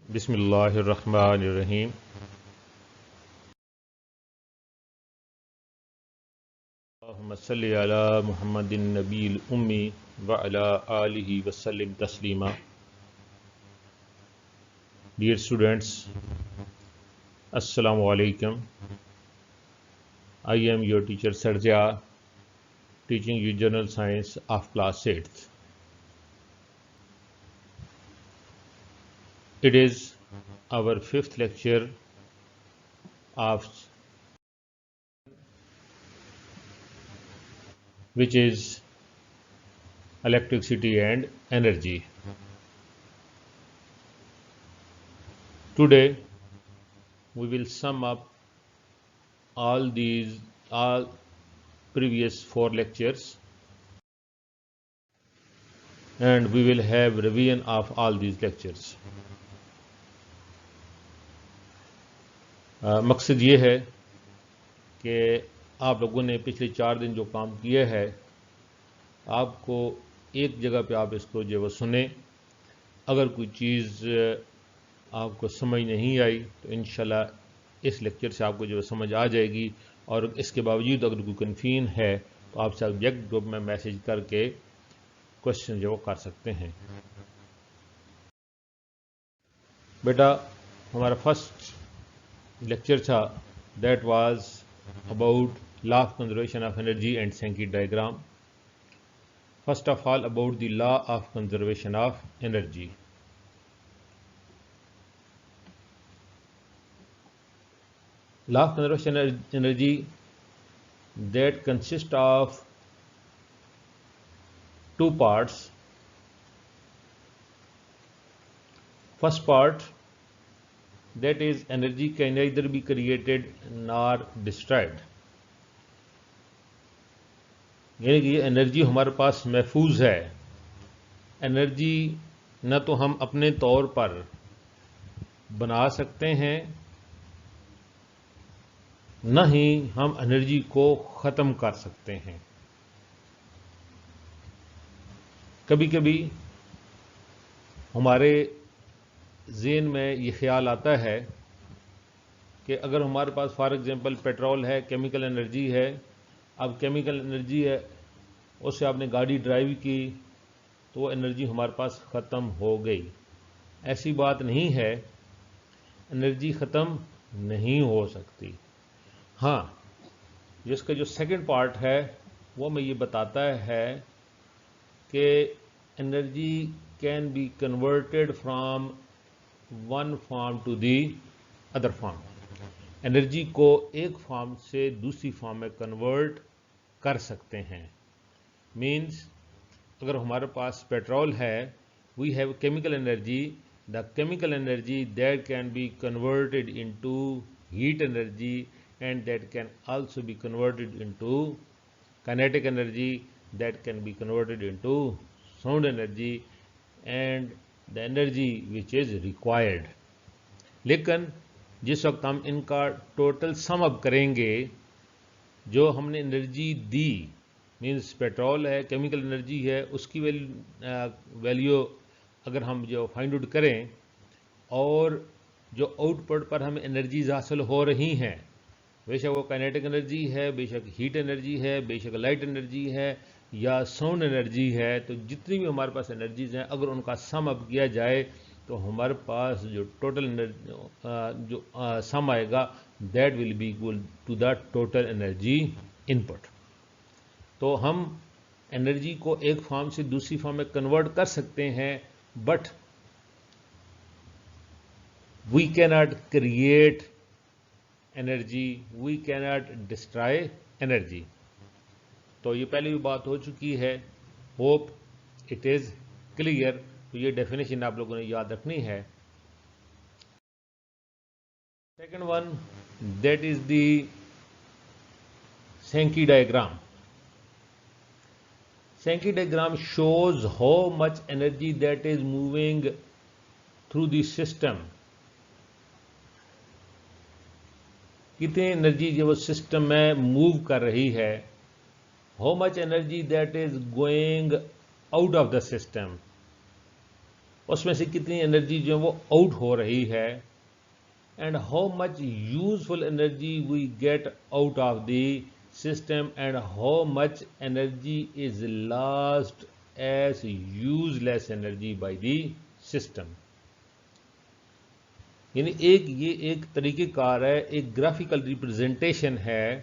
بسم اللہ الرحمن الرحیم۔ اللہم صلی علی محمد النبی الامی وعلی آلہ وسلم تسلیما۔ ڈیئر اسٹوڈینٹس، السلام علیکم۔ I am your teacher Sarja, teaching you General Science of class 8th. It is our 5th lecture of which is electricity and energy. Today we will sum up all previous 4 lectures and we will have revision of all these lectures. مقصد یہ ہے کہ آپ لوگوں نے پچھلے 4 دن جو کام کیا ہے، آپ کو ایک جگہ پہ آپ اس کو جو سنیں۔ اگر کوئی چیز آپ کو سمجھ نہیں آئی تو انشاءاللہ اس لیکچر سے آپ کو جو سمجھ آ جائے گی، اور اس کے باوجود اگر کوئی کنفیوژن ہے تو آپ سبجیکٹ گروپ میں میسج کر کے کوشچن جو کر سکتے ہیں۔ بیٹا، ہمارا فرسٹ لیکچر تھا that was about law of conservation of energy and Sankey diagram. First of all about the law of conservation of energy. Law of conservation energy that consists of 2 parts. First part, that is energy can neither be created nor destroyed. یعنی کہ یہ energy ہمارے پاس محفوظ ہے۔ Energy نہ تو ہم اپنے طور پر بنا سکتے ہیں، نہ ہی ہم انرجی کو ختم کر سکتے ہیں۔ کبھی کبھی ہمارے ذہن میں یہ خیال آتا ہے کہ اگر ہمارے پاس فار ایگزامپل پیٹرول ہے، کیمیکل انرجی ہے، اب کیمیکل انرجی ہے، اس سے آپ نے گاڑی ڈرائیو کی تو وہ انرجی ہمارے پاس ختم ہو گئی۔ ایسی بات نہیں ہے، انرجی ختم نہیں ہو سکتی۔ ہاں، جس کا جو سیکنڈ پارٹ ہے وہ میں یہ بتاتا ہے کہ energy can be converted from one form to the other form. Energy کو ایک فارم سے دوسری فارم میں کنورٹ کر سکتے ہیں۔ مینس اگر ہمارے پاس پیٹرول ہے، we have chemical energy, the chemical energy that can be converted into heat energy and that can also be converted into kinetic energy, that can be converted into sound energy and the energy which is required. لیکن جس وقت ہم ان کا total sum اپ کریں گے، جو ہم نے انرجی دی، مینس پیٹرول ہے، کیمیکل انرجی ہے، اس کی ویلیو اگر ہم جو فائنڈ آؤٹ کریں اور جو آؤٹ پٹ پر ہمیں انرجیز حاصل ہو رہی ہیں، بے شک وہ کائنیٹک انرجی ہے، بے شک ہیٹ انرجی ہے، بے شک لائٹ انرجی ہے یا ساؤنڈ انرجی ہے، تو جتنی بھی ہمارے پاس انرجیز ہیں اگر ان کا سم اپ کیا جائے تو ہمارے پاس جو ٹوٹل جو سم آئے گا that will be equal to the total energy input. تو ہم انرجی کو ایک فارم سے دوسری فارم میں کنورٹ کر سکتے ہیں، but we cannot create energy, we cannot destroy energy. تو یہ پہلی بھی بات ہو چکی ہے، ہوپ اٹ از کلیئر۔ تو یہ ڈیفینیشن آپ لوگوں نے یاد رکھنی ہے۔ Second one, that is the Sankey diagram. Sankey diagram shows how much energy that is moving through the system. کتنی انرجی جو وہ سسٹم میں موو کر رہی ہے، how much energy that is going out of the system, اس میں سے کتنی انرجی جو ہے وہ آؤٹ ہو رہی ہے، and how much useful energy we get out of the system, and how much energy is lost as useless energy by the system. یعنی یہ ایک طریقہ کار ہے، ایک گرافیکل ریپرزنٹیشن ہے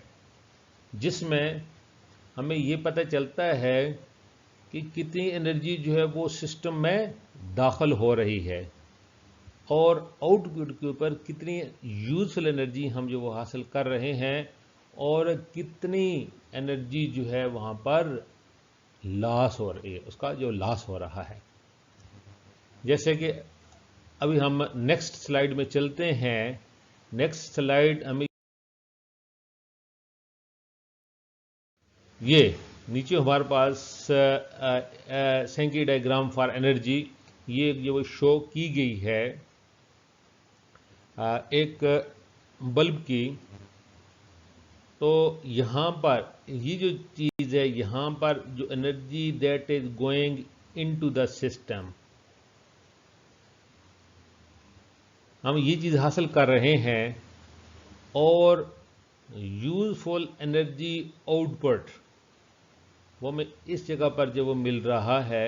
جس میں ہمیں یہ پتہ چلتا ہے کہ کتنی انرجی جو ہے وہ سسٹم میں داخل ہو رہی ہے، اور آؤٹ پٹ کے اوپر کتنی یوزفل انرجی ہم جو وہ حاصل کر رہے ہیں، اور کتنی انرجی جو ہے وہاں پر لاس ہو رہی ہے، اس کا جو لاس ہو رہا ہے. جیسے کہ ابھی ہم نیکسٹ سلائیڈ میں چلتے ہیں. نیکسٹ سلائیڈ ہمیں یہ نیچے ہمارے پاس سینکی ڈائیگرام فار انرجی یہ وہ شو کی گئی ہے ایک بلب کی. تو یہاں پر یہ جو چیز ہے، یہاں پر جو energy that is going into the system, ہم یہ چیز حاصل کر رہے ہیں، اور یوزفل انرجی آؤٹ پٹ وہ ہمیں اس جگہ پر جو وہ مل رہا ہے،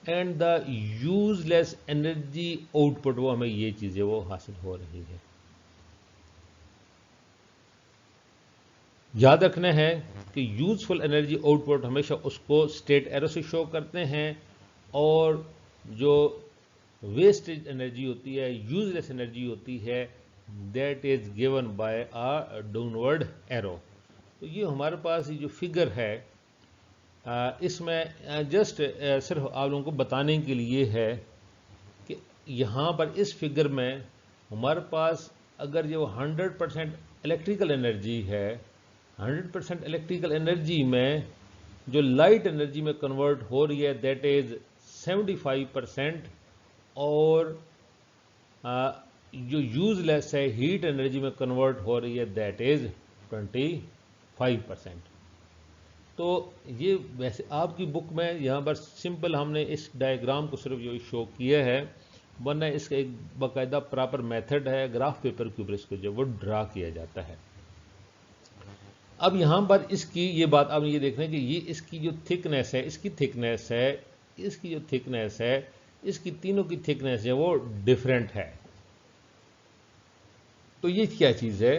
and the use less energy out put وہ ہمیں یہ چیزیں وہ حاصل ہو رہی ہے. یاد رکھنا ہے کہ یوزفل انرجی آؤٹ پٹ ہمیشہ اس کو اسٹیٹ ایرو سے شو کرتے ہیں، اور جو ویسٹیج انرجی ہوتی ہے، یوز لیس انرجی ہوتی ہے، that is given by a downward arrow. تو یہ ہمارے پاس یہ جو فگر ہے، اس میں جسٹ صرف آپ لوگوں کو بتانے کے لیے ہے کہ یہاں پر اس فگر میں ہمارے پاس اگر یہ 100% الیکٹریکل انرجی ہے، 100% الیکٹریکل انرجی میں جو لائٹ انرجی میں کنورٹ ہو رہی ہے دیٹ از 75%، اور جو یوز لیس ہے ہیٹ انرجی میں کنورٹ ہو رہی ہے دیٹ از 25%. تو یہ ویسے آپ کی بک میں یہاں پر سمپل ہم نے اس ڈائیگرام کو صرف یہ شو کیا ہے، ورنہ اس کا ایک باقاعدہ پراپر میتھڈ ہے، گراف پیپر کے اوپر اس کو جو وہ ڈرا کیا جاتا ہے. اب یہاں پر اس کی یہ بات آپ یہ دیکھ رہے ہیں کہ یہ اس کی جو تھکنیس ہے، اس کی تھکنیس ہے، اس کی جو تھکنیس ہے، اس کی تینوں کی تھکنیس ہے وہ ڈیفرنٹ ہے. تو یہ کیا چیز ہے؟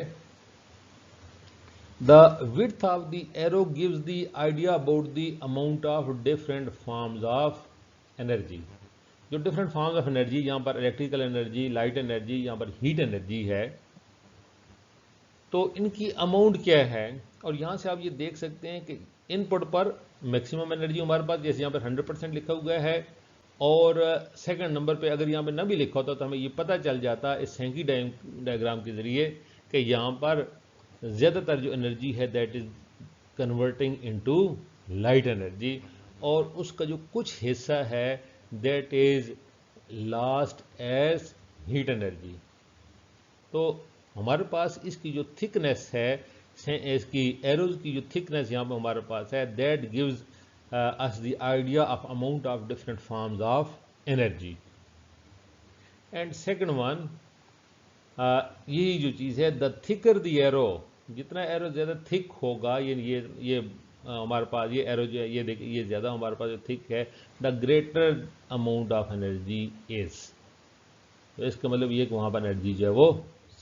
The width of the arrow gives the idea about the amount of different forms of energy. جو different forms of energy یہاں پر electrical energy, light energy، یہاں پر heat energy ہے، تو ان کی اماؤنٹ کیا ہے؟ اور یہاں سے آپ یہ دیکھ سکتے ہیں کہ ان پٹ پر میکسیمم انرجی ہمارے پاس جیسے یہاں پر 100% لکھا ہوا ہے، اور سیکنڈ نمبر پہ اگر یہاں پہ نہ بھی لکھا ہوتا تو ہمیں یہ پتہ چل جاتا اس سینکی ڈائیگرام کے ذریعے کہ یہاں پر زیادہ تر جو انرجی ہے that is converting into light energy, اور اس کا جو کچھ حصہ ہے that is lost as heat energy. تو ہمارے پاس اس کی جو تھکنیس ہے، اس کی ایروز کی جو تھکنیس یہاں پہ ہمارے پاس ہے that gives us the idea of amount of different forms of energy. And second one یہی جو چیز ہے the thicker the arrow، جتنا ایرو زیادہ تھک ہوگا، یہ ہمارے پاس یہ ایرو جو ہے یہ دیکھیں یہ زیادہ ہمارے پاس جو تھک ہے the greater amount of energy is. تو اس کا مطلب یہ کہ وہاں پر انرجی جو ہے وہ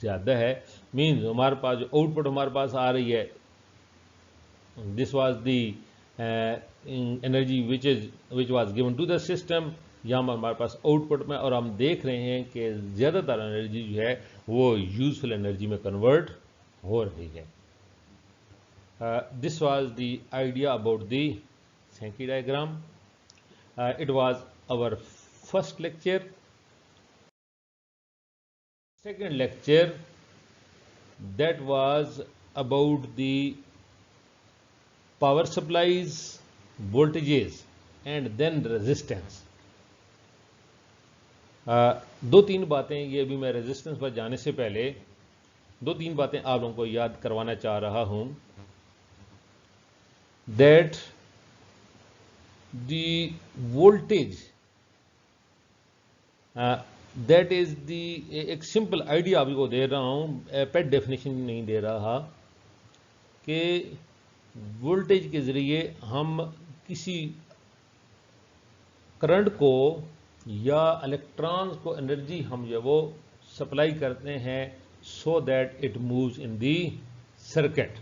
زیادہ ہے. مینز ہمارے پاس جو آؤٹ پٹ ہمارے پاس آ رہی ہے this was the energy which was given to the system، یہاں ہمارے پاس آؤٹ پٹ میں، اور ہم دیکھ رہے ہیں کہ زیادہ تر انرجی جو ہے وہ یوزفل انرجی میں کنورٹ ہو رہی ہے. This was the idea about the Sankey diagram. It was our first lecture. Second lecture that was about the power supplies, voltages and then resistance. دو تین باتیں یہ ابھی میں ریزسٹنس پر جانے سے پہلے دو تین باتیں آپ لوگوں کو یاد کروانا چاہ رہا ہوں. That the voltage that is the ایک سمپل آئیڈیا آپ کو دے رہا ہوں, پیٹ ڈیفینیشن نہیں دے رہا, کہ وولٹیج کے ذریعے ہم کسی کرنٹ کو یا الیکٹرانز کو انرجی ہم جو وہ سپلائی کرتے ہیں so that it moves in the circuit.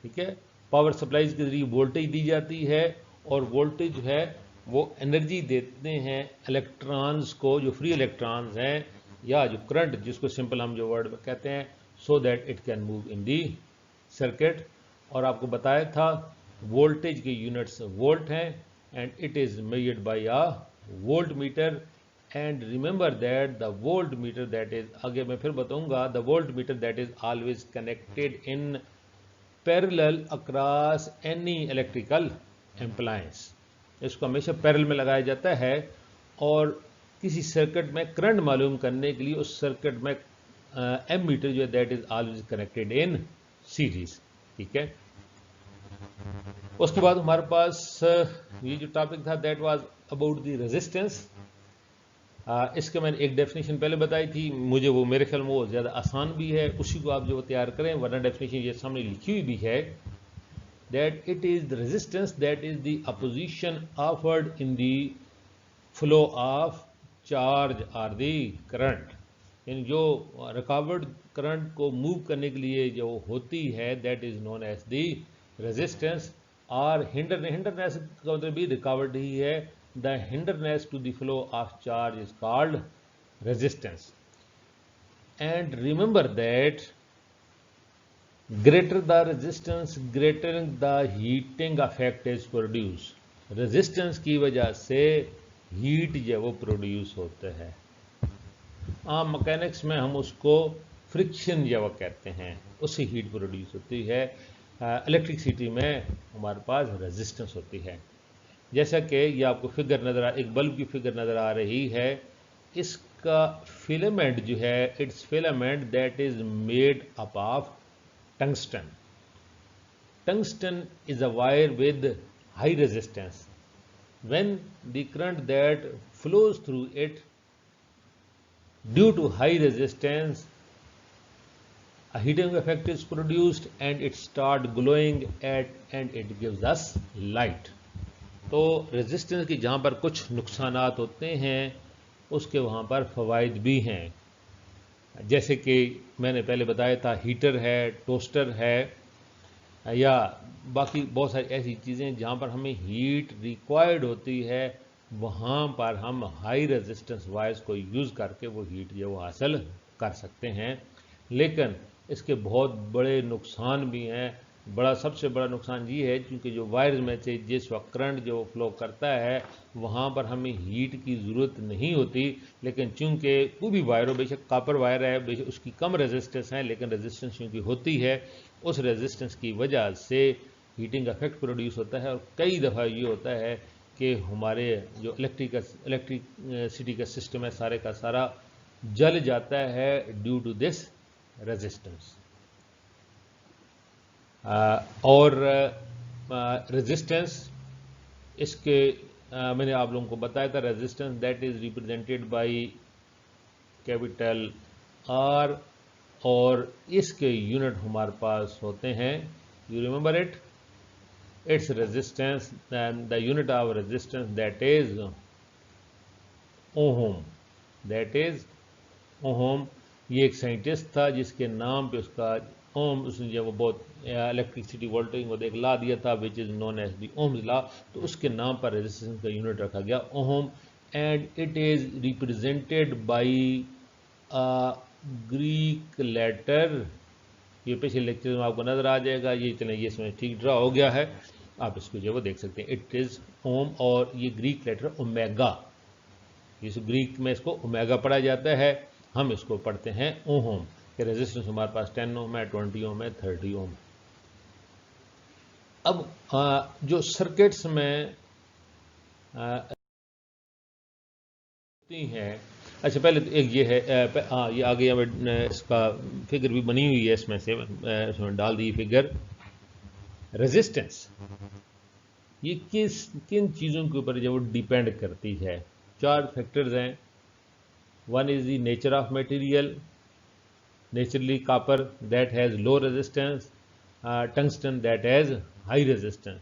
ٹھیک ہے, پاور سپلائیز کے ذریعے وولٹیج دی جاتی ہے, اور وولٹیج جو ہے وہ انرجی دیتے ہیں الیکٹرانز کو, جو فری الیکٹرانز ہیں, یا جو کرنٹ جس کو سمپل ہم جو ورڈ کہتے ہیں, so that it can move in the circuit. اور آپ کو بتایا تھا وولٹیج کے یونٹس وولٹ ہیں, and it is measured by a volt meter. And remember that the volt meter that is, آگے میں پھر بتاؤں گا, the volt meter that is always connected in parallel across any electrical appliance. اس کو ہمیشہ parallel میں لگایا جاتا ہے, اور کسی سرکٹ میں کرنٹ معلوم کرنے کے لیے اس سرکٹ میں ایم میٹر جو ہے that is always connected in series. ٹھیک ہے, اس کے بعد ہمارے پاس یہ جو ٹاپک تھا that was about the resistance. اس کے میں نے ایک ڈیفینیشن پہلے بتائی تھی, مجھے وہ میرے خیال میں وہ زیادہ آسان بھی ہے, اسی کو آپ جو تیار کریں, ورنہ ڈیفینیشن یہ سامنے لکھی ہوئی بھی ہے, that it is the resistance that is the opposition offered in the flow of charge or the current. یعنی جو رکاوٹ کرنٹ کو موو کرنے کے لیے جو ہوتی ہے that is known as the resistance. اور ہنڈرنیس کا مطلب بھی رکاوٹ ہی ہے, the hindrance to the flow of charge is called resistance. And remember that greater the resistance greater the heating effect is produced. resistance کی وجہ سے ہیٹ جو وہ پروڈیوس ہوتے ہیں. عام مکینکس میں ہم اس کو فرکشن جو وہ کہتے ہیں, اس سے ہیٹ پروڈیوس ہوتی ہے. الیکٹریسٹی میں ہمارے پاس ریزسٹنس ہوتی ہے. جیسا کہ یہ آپ کو فگر نظر ایک بلب کی فگر نظر آ رہی ہے, اس کا فیلامنٹ جو ہے its filament that is made up of tungsten. Tungsten is a wire with high resistance. When the current that flows through it due to high resistance, a heating effect is produced and it starts glowing and it gives us light. تو resistance کی جہاں پر کچھ نقصانات ہوتے ہیں اس کے وہاں پر فوائد بھی ہیں, جیسے کہ میں نے پہلے بتایا تھا ہیٹر ہے, ٹوسٹر ہے, یا باقی بہت ساری ایسی چیزیں جہاں پر ہمیں ہیٹ ریکوائرڈ ہوتی ہے, وہاں پر ہم ہائی ریزسٹنس وائرز کو یوز کر کے وہ ہیٹ جو وہ حاصل کر سکتے ہیں. لیکن اس کے بہت بڑے نقصان بھی ہیں. سب سے بڑا نقصان یہ ہے کیونکہ جو وائرز میں سے جس وقت کرنٹ جو فلو کرتا ہے وہاں پر ہمیں ہیٹ کی ضرورت نہیں ہوتی, لیکن چونکہ کوئی بھی وائر ہو, بے شک کاپر وائر ہے, بے شک اس کی کم ریزسٹنس ہے, لیکن ریزسٹنس چونکہ ہوتی ہے اس ریزسٹنس کی وجہ سے ہیٹنگ افیکٹ پروڈیوس ہوتا ہے. اور کئی دفعہ یہ ہوتا ہے کہ ہمارے جو الیکٹریسٹی کا سسٹم ہے سارے کا سارا جل جاتا ہے ڈیو ٹو دس ریزسٹنس. اور ریزسٹنس اس کے میں نے آپ لوگوں کو بتایا تھا, resistance that is represented by capital R, اور اس کے یونٹ ہمارے پاس ہوتے ہیں, you remember it, its resistance, the unit of resistance that is ohm, that is ohm. یہ ایک سائنٹسٹ تھا جس کے نام پہ اس کا اوم, اس نے جو وہ بہت الیکٹریسٹی وولٹیج کو دیکھ لا دیا تھا وچ از نون ایز دی اومز لا, تو اس کے نام پر ریزسٹنس کا یونٹ رکھا گیا ohm. And it is represented by Greek letter, یہ پچھلے لیکچر میں آپ کو نظر آ جائے گا, یہ چلیں یہ اس میں ٹھیک ڈرا ہو گیا ہے, آپ اس کو جو وہ دیکھ سکتے ہیں, اٹ از اوم, اور یہ گریک لیٹر اومیگا, اس گریک میں اس کو اومیگا پڑھا جاتا ہے, ہم اس کو پڑھتے ہیں اوہم. کہ ریزسٹنس ہمارے پاس 10 اوم ہے, 20 اوم ہے, 30 اوم. اب جو سرکٹس میں ہیں, اچھا پہلے تو ایک یہ ہے, یہ آگے اس کا فگر بھی بنی ہوئی ہے, اس میں سے اس میں ڈال دی فگر. ریزسٹنس یہ کن چیزوں کے اوپر جو ڈیپینڈ کرتی ہے, 4 فیکٹرز ہیں. One is the nature of material. Naturally, copper that has low resistance, tungsten that has high resistance.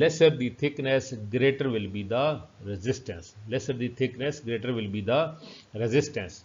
lesser the thickness greater will be the resistance. Lesser the thickness greater will be the resistance.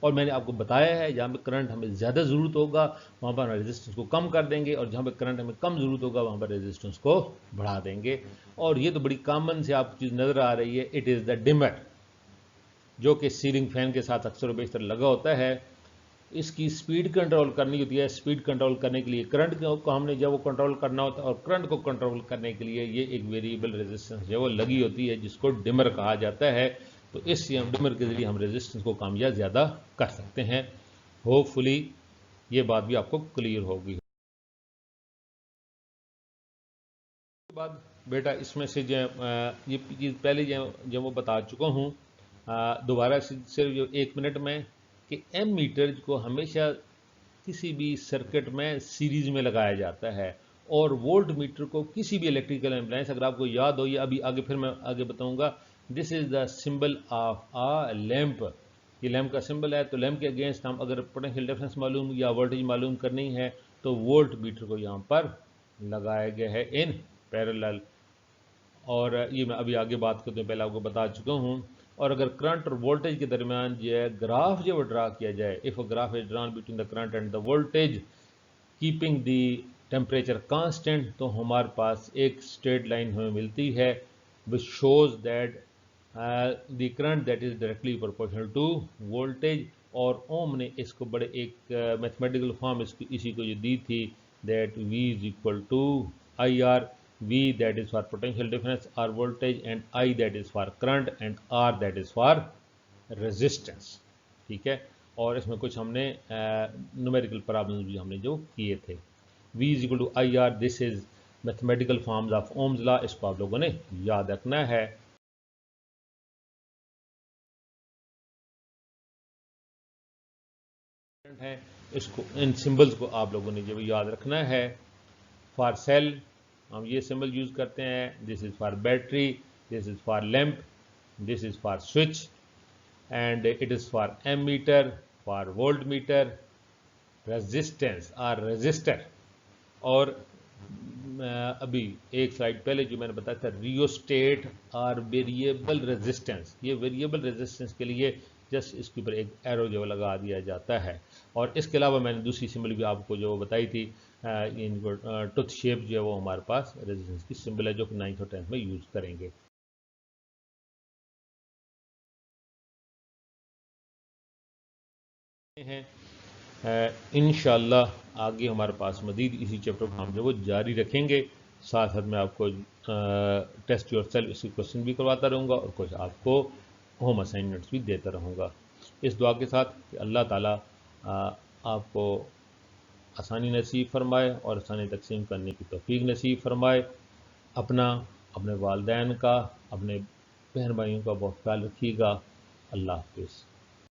اور میں نے آپ کو بتایا ہے جہاں پہ current ہمیں زیادہ ضرورت ہوگا وہاں پر ریزسٹنس کو کم کر دیں گے، اور جہاں پہ کرنٹ ہمیں کم ضرورت ہوگا وہاں پر ریزسٹنس کو بڑھا دیں گے. اور یہ تو بڑی کامن سے آپ کو چیز نظر آ رہی ہے، اٹ از دا ڈمر، جو کہ سیلنگ فین کے ساتھ اکثر و بیشتر لگا ہوتا ہے. اس کی سپیڈ کنٹرول کرنی ہوتی ہے. سپیڈ کنٹرول کرنے کے لیے کرنٹ کو ہم نے جب وہ کنٹرول کرنا ہوتا ہے، اور کرنٹ کو کنٹرول کرنے کے لیے یہ ایک ویریبل ریزسٹنس جو وہ لگی ہوتی ہے جس کو ڈمر کہا جاتا ہے. تو اس ڈمر کے ذریعے ہم ریزسٹنس کو کم یا زیادہ کر سکتے ہیں. ہوپ فلی یہ بات بھی آپ کو کلیئر ہوگی. بعد بیٹا اس میں سے یہ چیز پہلے جو وہ بتا چکا ہوں، دوبارہ صرف جو 1 منٹ میں، کہ ایم میٹر کو ہمیشہ کسی بھی سرکٹ میں سیریز میں لگایا جاتا ہے، اور وولٹ میٹر کو کسی بھی الیکٹریکل اپلائنس، اگر آپ کو یاد ہو، یہ ابھی آگے پھر میں آگے بتاؤں گا، this is the symbol of a lamp. یہ لیمپ کا سمبل ہے، تو لیمپ کے اگینسٹ ہم اگر پوٹینشیل ڈفرنس معلوم یا وولٹیج معلوم کرنی ہے تو وولٹ میٹر کو یہاں پر لگایا گیا ہے ان پیرالل. اور یہ میں ابھی آگے بات کرتے ہیں، پہلے آپ کو بتا چکا ہوں. اور اگر کرنٹ اور وولٹیج کے درمیان جو ہے گراف جو ڈرا کیا جائے، if a graph is ڈران between the current and the voltage keeping the temperature constant, تو ہمارے پاس ایک اسٹریٹ لائن ہمیں ملتی ہے which shows that the current that is directly proportional to voltage. اور اوم نے اس کو بڑے ایک میتھمیٹیکل فارم اسی کو جو دی تھی، that V is equal to IR. V that is for potential difference or voltage, and I that is for current, and R that is for resistance. ٹھیک ہے. اور اس میں کچھ ہم نے نومیریکل پرابلمز بھی ہم نے جو کیے تھے. V is equal to IR, this is mathematical forms of Ohm's law, اس کو آپ لوگوں نے یاد رکھنا ہے. اس کو ان سمبلز کو آپ لوگوں نے جو یاد رکھنا ہے. فار سیل ہم یہ سمبل یوز کرتے ہیں، this is for battery, this is for lamp, this is for switch, and it is for ammeter, for volt meter, resistance اور رجسٹر. اور ابھی ایک سلائڈ پہلے جو میں نے بتایا تھا ریوسٹیٹ اور ویریبل ریزسٹنس، یہ ویریبل ریزسٹنس کے لیے جسٹ اس کے اوپر ایک ایرو جو لگا دیا جاتا ہے. اور اس کے علاوہ میں نے دوسری سمبل بھی آپ کو جو بتائی تھی، ٹوتھ شیپ جو ہے وہ ہمارے پاس ریزسٹنس کی سمبل ہے جو کہ 9th اور 10th میں یوز کریں گے. انشاءاللہ آگے ہمارے پاس مزید اسی چیپٹر کو ہم جو وہ جاری رکھیں گے. ساتھ ساتھ میں آپ کو ٹیسٹ یور سیلف اس کی کوشچن بھی کرواتا رہوں گا، اور کچھ آپ کو ہوم اسائنمنٹس بھی دیتا رہوں گا، اس دعا کے ساتھ کہ اللہ تعالیٰ آپ کو آسانی نصیب فرمائے اور آسانی تقسیم کرنے کی توفیق نصیب فرمائے. اپنا، اپنے والدین کا، اپنے بہن بھائیوں کا بہت خیال رکھیے گا. اللہ حافظ.